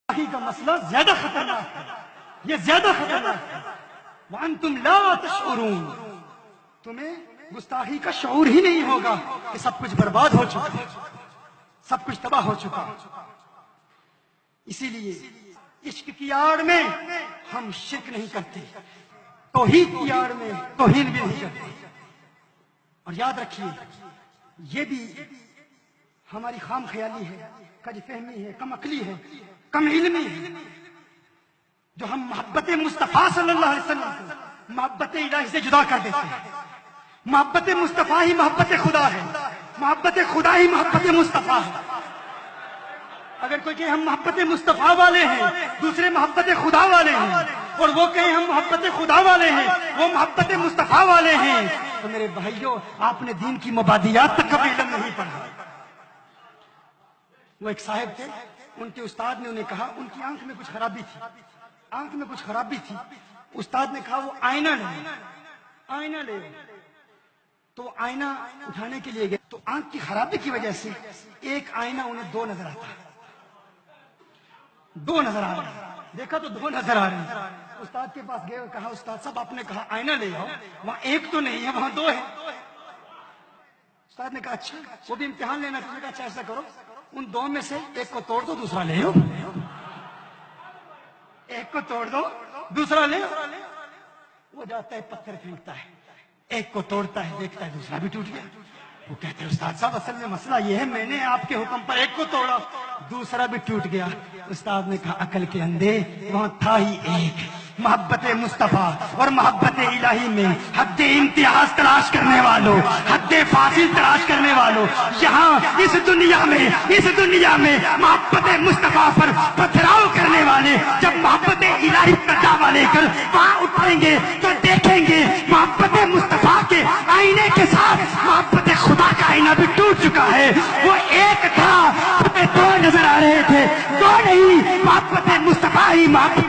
گستاخی کا مسئلہ زیادہ خطرناک ہے، یہ زیادہ خطرناک ہے۔ وَأَنْتُمْ لَا تَشْعُرُونَ، تمہیں گستاخی کا شعور ہی نہیں ہوگا کہ سب کچھ برباد ہو چکا، سب کچھ تباہ ہو چکا۔ اسی لیے عشق کی آڑ میں ہم شرک نہیں کرتے، توحید کی آڑ میں توہین بھی نہیں کرتے۔ اور یاد رکھیے یہ بھی ہماری خام خیالی ہے، کج فہمی ہے، کم عقلی ہے، کم علمی ہے، جو ہم محبت مصطفیٰ صلی اللہ علیہ وسلم کو محبت الہی سے جدا کر دیتے ہیں۔ محبت مصطفیٰ ہی محبت خدا ہے، محبت خدا ہی محبت مصطفیٰ ہے۔ اگر کوئی کہے ہم محبت مصطفیٰ والے ہیں، دوسرے محبت خدا والے ہیں، اور وہ کہیں ہم محبت خدا والے ہیں، وہ محبت مصطفیٰ والے ہیں، تو میرے بھائیوں آپ نے دین کی مبادیات تک کبھی علم نہیں پڑھا۔ وہ ایک صاحب تھے، ان کے استاد نے انہیں کہا، ان کی آنکھ میں کچھ خرابی تھی، آنکھ میں کچھ خرابی تھی۔ استاد نے کہا وہ آئینہ لے، آئینہ لے۔ تو آئینہ اٹھانے کے لیے گئے تو آنکھ کی خرابی کی وجہ سے ایک آئینہ انہیں دو نظر آتا ہے، دو نظر آ رہے ہیں، دیکھا تو دو نظر آ رہے ہیں۔ استاد کے پاس گئے اور کہا استاد صاحب آپ نے کہا آئینہ لے آؤ، وہاں ایک تو نہیں ہے وہاں دو ہے۔ استاد نے کہا اچھا وہ بھی امتحان لینا تھا، کہا اچھا ایسا کرو ان دو میں سے ایک کو توڑ دو دوسرا لے آؤ، ایک کو توڑ دو دوسرا لے آؤ۔ وہ جاتا ہے پتھر پھینکتا ہے، ایک کو توڑتا ہے، دیکھتا ہے دوسرا بھی ٹوٹ گیا۔ وہ کہتے ہیں استاد صاحب اصل میں مسئلہ یہ ہے میں نے آپ کے حکم پر ایک کو توڑا دوسرا بھی ٹوٹ گیا۔ استاد نے کہا عقل کے اندھے وہاں تھا ہی ایک، محبت مصطفیٰ اور محبت الہی میں حد امتیاز تلاش کرنے والوں، حد فاصل تلاش کرنے والوں، یہاں اس دنیا میں محبت مصطفیٰ پر پتھراؤ کرنے والے جب محبت الہی کا دعویٰ لے کر وہاں اٹھیں گے تو دیکھیں گے محبت مصطفیٰ کے آئینے کے ساتھ محبت خدا کا آئینہ بھی ٹوٹ چکا ہے۔ وہ ایک تھا، دو نظر آ رہے تھے، دو نہیں، محبت مصطفیٰ ہی محبت